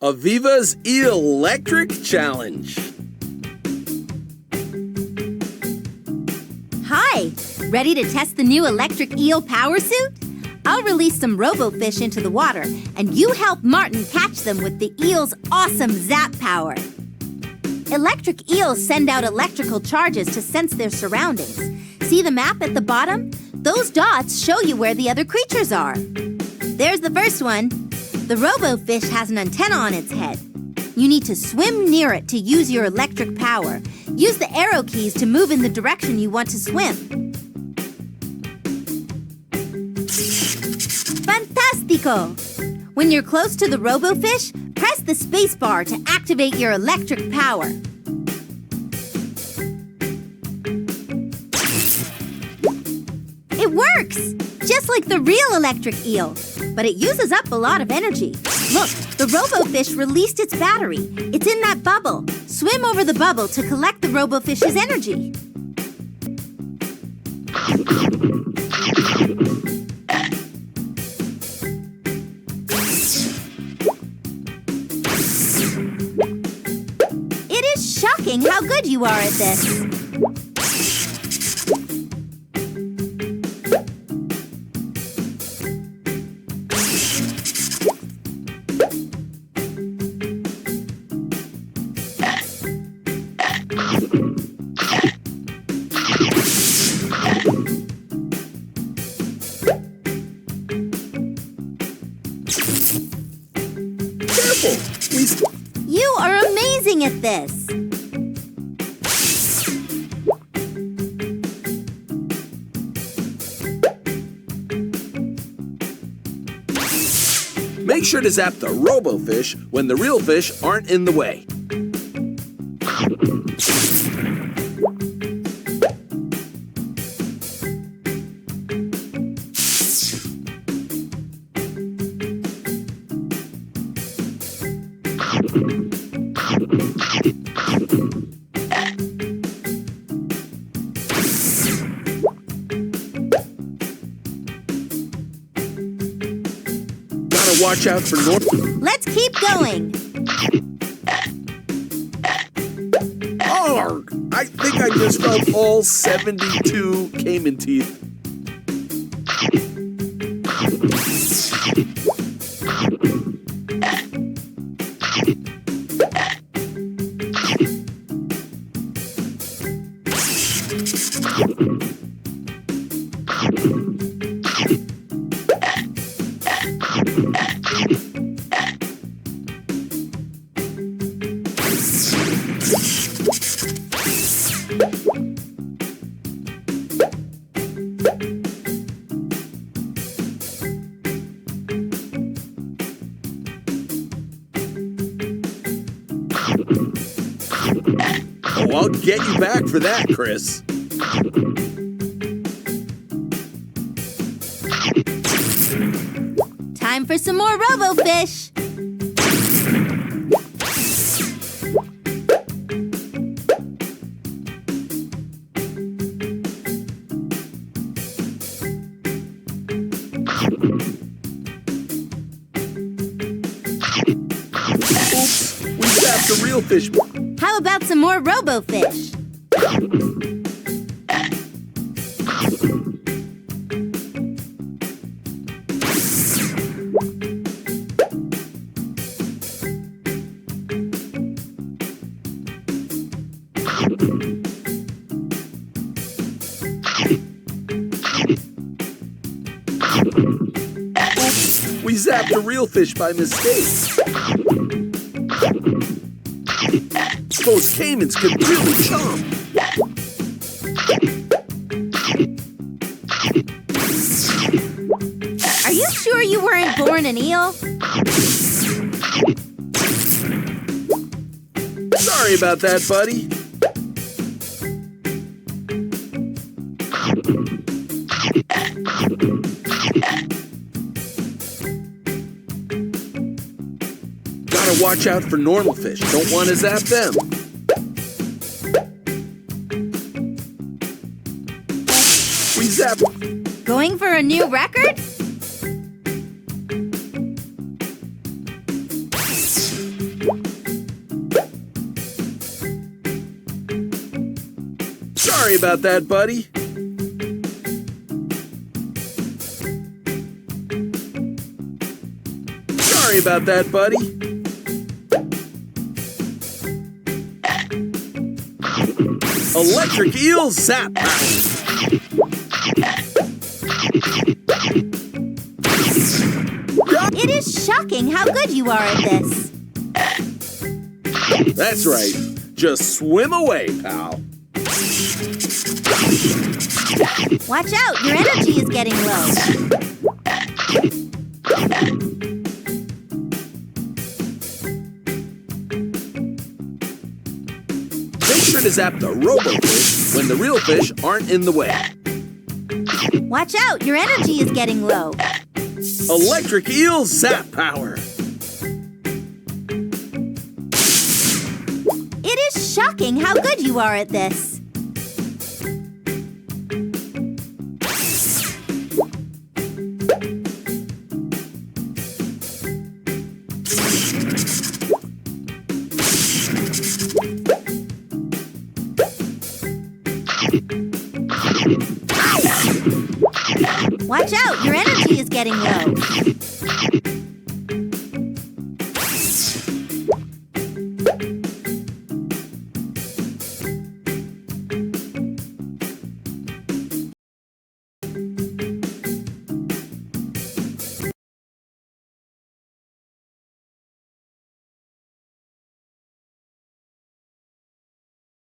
Aviva's Electric Challenge. Hi! Ready to test the new electric eel power suit? I'll release some robofish into the water, and you help Martin catch them with the eel's awesome zap power. Electric eels send out electrical charges to sense their surroundings. See the map at the bottom? Those dots show you where the other creatures are. There's the first one. The robofish has an antenna on its head. You need to swim near it to use your electric power. Use the arrow keys to move in the direction you want to swim. Fantastico! When you're close to the robofish, press the space bar to activate your electric power. It works! Just like the real electric eel. But it uses up a lot of energy. Look, the robofish released its battery. It's in that bubble. Swim over the bubble to collect the robofish's energy. It is shocking how good you are at this. You are amazing at this! Make sure to zap the robofish when the real fish aren't in the way. Gotta watch out for Let's keep going. Arg! I think I just felt all 72 caiman teeth. Oh, I'll get you back for that, Chris. Time for some more robofish. Oops, we zapped the real fish. How about some more robofish? Oops, we zapped a real fish by mistake. Those caimans could really jump. Are you sure you weren't born an eel? Sorry about that, buddy. Gotta watch out for normal fish. Don't want to zap them. We zap. Going for a new record? about that, buddy. Sorry about that, buddy. Electric eel zap power. It is shocking how good you are at this. That's right. Just swim away, pal. Watch out, your energy is getting low. Make sure to zap the robo-fish when the real fish aren't in the way. Watch out, your energy is getting low. Electric eel zap power. It is shocking how good you are at this. Watch out, your energy is getting low.